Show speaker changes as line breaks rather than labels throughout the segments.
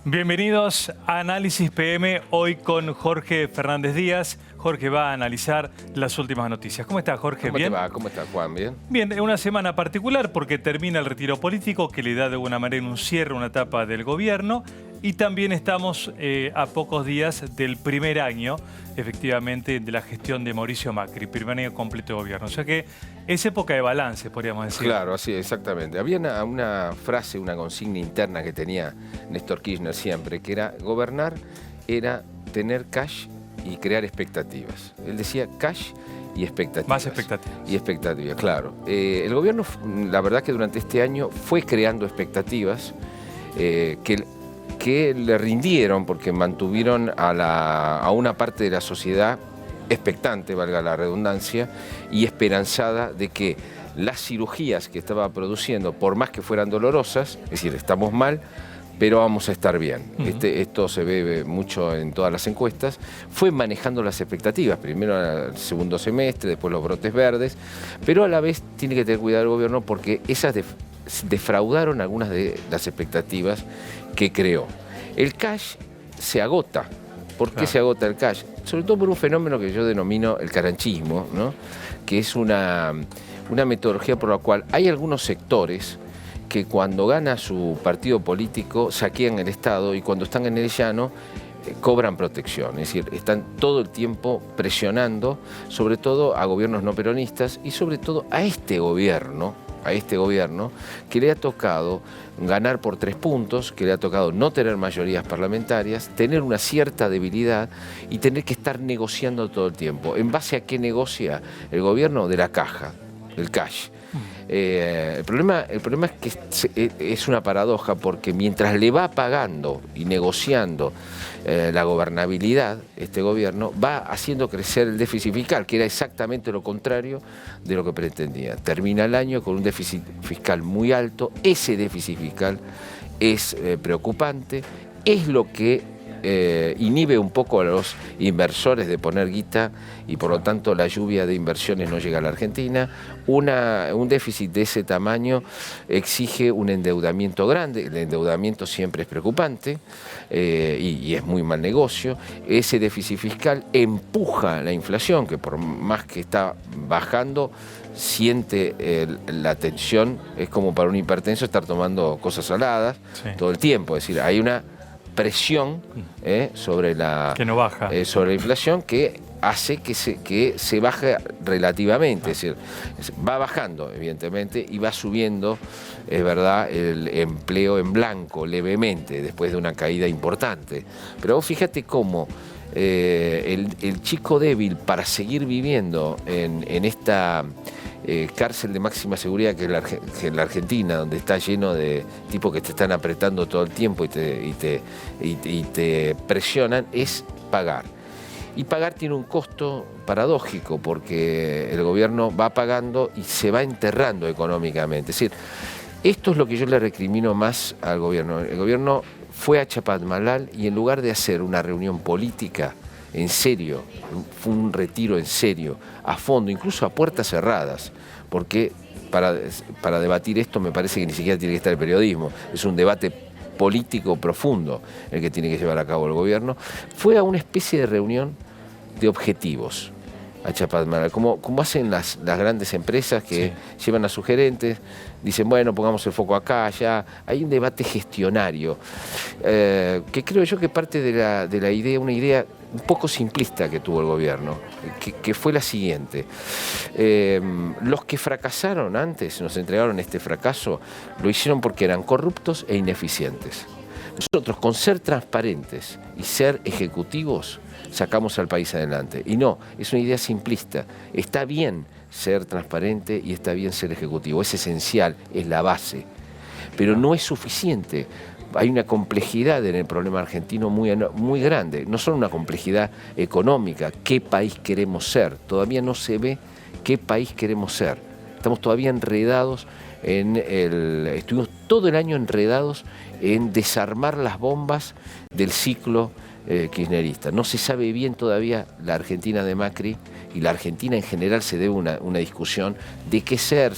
Bienvenidos a Análisis PM, hoy con Jorge Fernández Díaz. Jorge va a analizar las últimas noticias. ¿Cómo estás, Jorge?
¿Cómo
¿Bien?
te va? ¿Cómo estás, Juan? ¿Bien?
Bien, en una semana particular porque termina el retiro político que le da de alguna manera un cierre a una etapa del gobierno y también estamos a pocos días del primer año, efectivamente, de la gestión de Mauricio Macri, primer año completo de gobierno. O sea que es época de balance, podríamos decir.
Claro, así, exactamente. Había una frase, una consigna interna que tenía Néstor Kirchner siempre, que era gobernar era tener cash y crear expectativas. Él decía cash y expectativas.
Más expectativas.
Y expectativas, claro. El gobierno, la verdad que durante este año fue creando expectativas que le rindieron porque mantuvieron a una parte de la sociedad expectante, valga la redundancia, y esperanzada de que las cirugías que estaba produciendo, por más que fueran dolorosas, es decir, estamos mal, pero vamos a estar bien. Esto se ve mucho en todas las encuestas. Fue manejando las expectativas, primero el segundo semestre, después los brotes verdes, pero a la vez tiene que tener cuidado el gobierno porque esas defraudaron algunas de las expectativas que creó. El cash se agota. ¿Por qué se agota el cash? Sobre todo por un fenómeno que yo denomino el caranchismo, ¿no? Que es una metodología por la cual hay algunos sectores que cuando gana su partido político saquean el Estado y cuando están en el llano cobran protección. Es decir, están todo el tiempo presionando, sobre todo a gobiernos no peronistas y sobre todo a este gobierno que le ha tocado ganar por 3 puntos, que le ha tocado no tener mayorías parlamentarias, tener una cierta debilidad y tener que estar negociando todo el tiempo. ¿En base a qué negocia el gobierno? De la caja, del cash. El problema es que es una paradoja porque mientras le va pagando y negociando la gobernabilidad, este gobierno va haciendo crecer el déficit fiscal, que era exactamente lo contrario de lo que pretendía. Termina el año con un déficit fiscal muy alto, ese déficit fiscal es preocupante, es lo que inhibe un poco a los inversores de poner guita y por lo tanto la lluvia de inversiones no llega a la Argentina. Un déficit de ese tamaño exige un endeudamiento grande, el endeudamiento siempre es preocupante y es muy mal negocio. Ese déficit fiscal empuja la inflación, que por más que está bajando, siente la tensión, es como para un hipertenso estar tomando cosas saladas todo el tiempo, es decir, hay una presión sobre la inflación que hace que se baje relativamente, es decir, va bajando evidentemente y va subiendo, es verdad, el empleo en blanco levemente después de una caída importante. Pero vos fíjate cómo el chico débil para seguir viviendo en esta cárcel de máxima seguridad que es la Argentina, donde está lleno de tipos que te están apretando todo el tiempo y te presionan, es pagar. Y pagar tiene un costo paradójico porque el gobierno va pagando y se va enterrando económicamente. Es decir, esto es lo que yo le recrimino más al gobierno. El gobierno fue a Chapadmalal y en lugar de hacer una reunión política en serio, fue un retiro en serio, a fondo, incluso a puertas cerradas, porque para debatir esto me parece que ni siquiera tiene que estar el periodismo, es un debate político profundo el que tiene que llevar a cabo el gobierno. Fue a una especie de reunión de objetivos a Chapadmalal, como hacen las grandes empresas que llevan a sus gerentes, dicen, bueno, pongamos el foco acá, allá. Hay un debate gestionario, que creo yo que parte de la idea, una idea un poco simplista que tuvo el gobierno, que fue la siguiente. Los que fracasaron antes, nos entregaron este fracaso, lo hicieron porque eran corruptos e ineficientes. Nosotros, con ser transparentes y ser ejecutivos, sacamos al país adelante. Y no, es una idea simplista. Está bien ser transparente y está bien ser ejecutivo. Es esencial, es la base. Pero no es suficiente. Hay una complejidad en el problema argentino muy grande. No solo una complejidad económica. ¿Qué país queremos ser? Todavía no se ve qué país queremos ser. Estamos todavía enredados estuvimos todo el año enredados en desarmar las bombas del ciclo kirchnerista. No se sabe bien todavía la Argentina de Macri y la Argentina en general se debe una discusión de qué ser,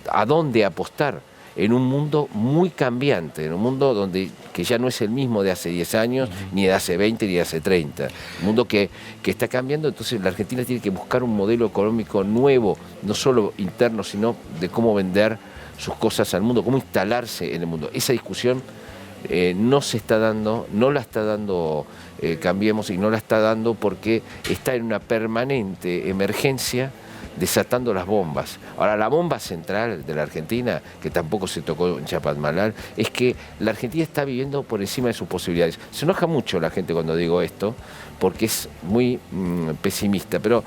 a dónde apostar en un mundo muy cambiante, en un mundo que ya no es el mismo de hace 10 años, ni de hace 20, ni de hace 30. Un mundo que está cambiando, entonces la Argentina tiene que buscar un modelo económico nuevo, no solo interno, sino de cómo vender sus cosas al mundo, cómo instalarse en el mundo. Esa discusión no se está dando, no la está dando Cambiemos, y no la está dando porque está en una permanente emergencia, desatando las bombas. Ahora, la bomba central de la Argentina, que tampoco se tocó en Chapatmalal, es que la Argentina está viviendo por encima de sus posibilidades. Se enoja mucho la gente cuando digo esto, porque es muy pesimista, pero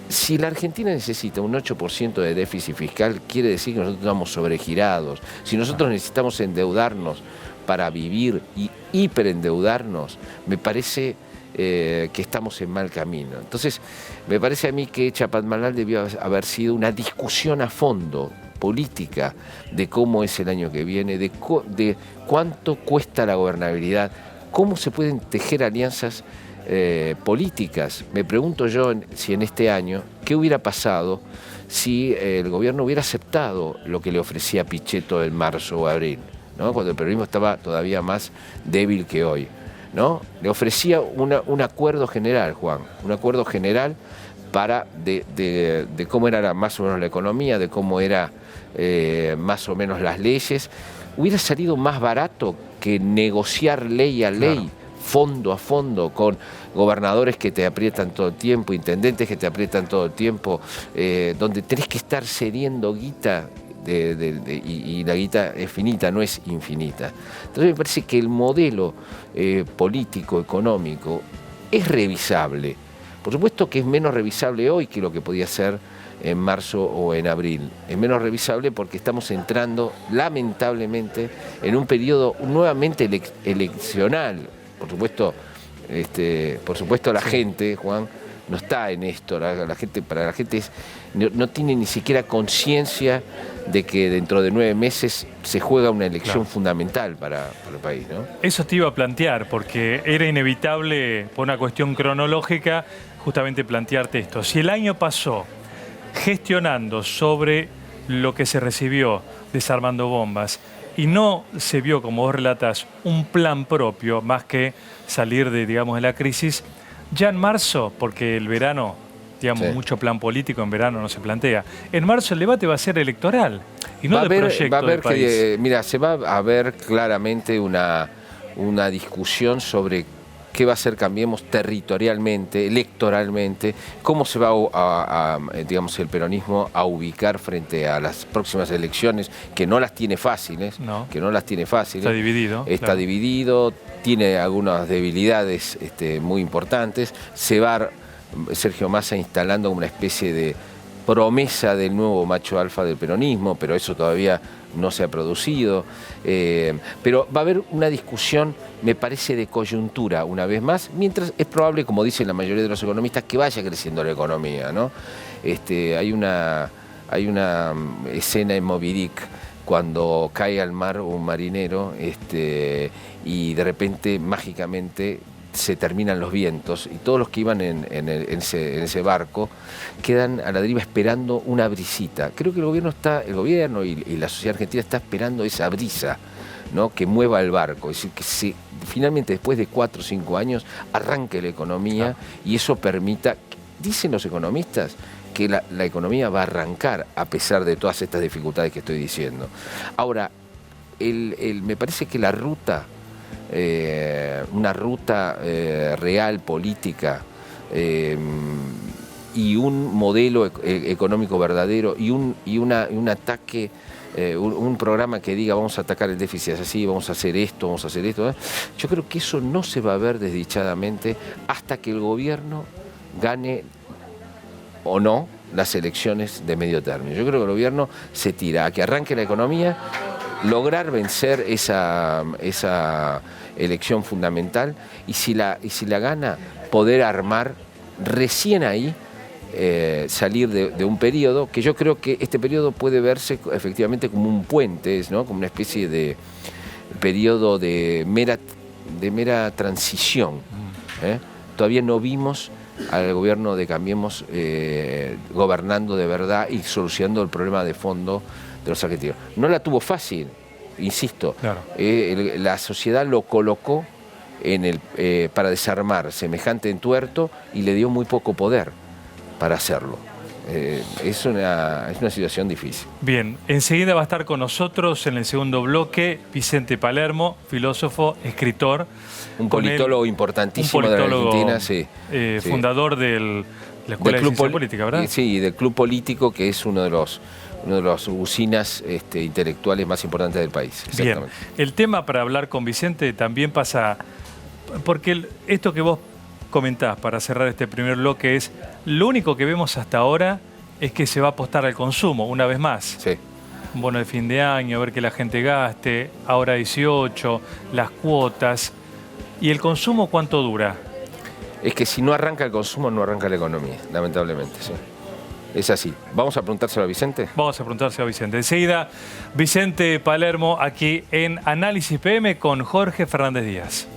si la Argentina necesita un 8% de déficit fiscal, quiere decir que nosotros estamos sobregirados. Si nosotros necesitamos endeudarnos para vivir y hiperendeudarnos, me parece que estamos en mal camino. Entonces, me parece a mí que Chapatmalal debió haber sido una discusión a fondo, política, de cómo es el año que viene, de cuánto cuesta la gobernabilidad, cómo se pueden tejer alianzas políticas. Me pregunto yo si en este año, ¿qué hubiera pasado si el gobierno hubiera aceptado lo que le ofrecía Pichetto en marzo o abril, ¿no? Cuando el peronismo estaba todavía más débil que hoy, ¿no? Le ofrecía un acuerdo general, Juan, un acuerdo general de cómo era más o menos la economía, de cómo era más o menos las leyes. Hubiera salido más barato que negociar ley a ley. Claro. Fondo a fondo, con gobernadores que te aprietan todo el tiempo, intendentes que te aprietan todo el tiempo, donde tenés que estar cediendo guita, y la guita es finita, no es infinita. Entonces me parece que el modelo político, económico, es revisable. Por supuesto que es menos revisable hoy que lo que podía ser en marzo o en abril. Es menos revisable porque estamos entrando, lamentablemente, en un periodo nuevamente eleccional. Por supuesto la gente, Juan, no está en esto. Para la gente no tiene ni siquiera conciencia de que dentro de 9 meses se juega una elección fundamental para el país, ¿no?
Eso te iba a plantear, porque era inevitable, por una cuestión cronológica, justamente plantearte esto. Si el año pasó gestionando sobre lo que se recibió desarmando bombas, y no se vio, como vos relatás, un plan propio, más que salir de la crisis, ya en marzo, porque el verano, mucho plan político en verano no se plantea, en marzo el debate va a ser electoral y no de proyecto del país.
Mira, se va a ver claramente una discusión sobre qué va a hacer Cambiemos territorialmente, electoralmente, cómo se va el peronismo a ubicar frente a las próximas elecciones, que no las tiene fáciles,
Está dividido.
Está dividido, tiene algunas debilidades muy importantes. Se va Sergio Massa instalando una especie de promesa del nuevo macho alfa del peronismo, pero eso todavía no se ha producido. Pero va a haber una discusión, me parece, de coyuntura una vez más, mientras es probable, como dicen la mayoría de los economistas, que vaya creciendo la economía, ¿no? Hay una escena en Moby Dick cuando cae al mar un marinero y de repente, mágicamente, se terminan los vientos y todos los que iban en ese barco quedan a la deriva esperando una brisita. Creo que el gobierno y la sociedad argentina está esperando esa brisa, ¿no? Que mueva el barco, es decir, que finalmente después de 4 o 5 años arranque la economía y eso permita, dicen los economistas, que la economía va a arrancar a pesar de todas estas dificultades que estoy diciendo. Ahora, me parece que la ruta, una ruta real, política, y un modelo económico verdadero y un ataque, un programa que diga vamos a atacar el déficit así, vamos a hacer esto, yo creo que eso no se va a ver desdichadamente hasta que el gobierno gane o no las elecciones de medio término. Yo creo que el gobierno se tira a que arranque la economía, lograr vencer esa elección fundamental y si la gana, poder armar recién ahí, salir de un periodo, que yo creo que este periodo puede verse efectivamente como un puente, ¿no? Como una especie de periodo de mera transición. Todavía no vimos al gobierno de Cambiemos gobernando de verdad y solucionando el problema de fondo de los argentinos. No la tuvo fácil, insisto.
Claro.
La sociedad lo colocó para desarmar semejante entuerto y le dio muy poco poder para hacerlo. Es una situación difícil.
Bien, enseguida va a estar con nosotros en el segundo bloque Vicente Palermo, filósofo, escritor.
Un politólogo importantísimo de la Argentina, sí.
Fundador de la Escuela de Ciencia Política, ¿verdad?
Sí, del Club Político, que es uno de las usinas intelectuales más importantes del país.
Bien, el tema para hablar con Vicente también pasa, porque esto que vos comentás para cerrar este primer bloque es, lo único que vemos hasta ahora es que se va a apostar al consumo, una vez más.
Sí.
Un bono de fin de año, ver que la gente gaste, ahora 18, las cuotas. ¿Y el consumo cuánto dura?
Es que si no arranca el consumo, no arranca la economía, lamentablemente, sí. Es así. ¿Vamos a preguntárselo a Vicente?
Vamos a preguntárselo a Vicente. Enseguida, Vicente Palermo aquí en Análisis PM con Jorge Fernández Díaz.